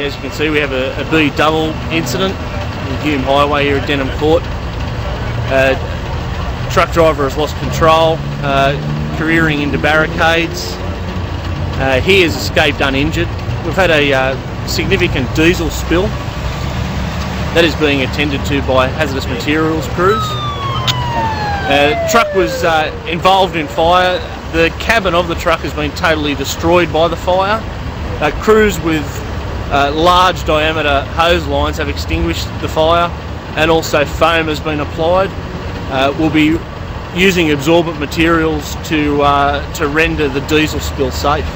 As you can see, we have a B double incident on Hume Highway here at Denham Court. Truck driver has lost control, careering into barricades. He has escaped uninjured. We've had a significant diesel spill that is being attended to by hazardous materials crews. Truck was involved in fire. The cabin of the truck has been totally destroyed by the fire. Crews with large diameter hose lines have extinguished the fire, and also foam has been applied. We'll be using absorbent materials to render the diesel spill safe.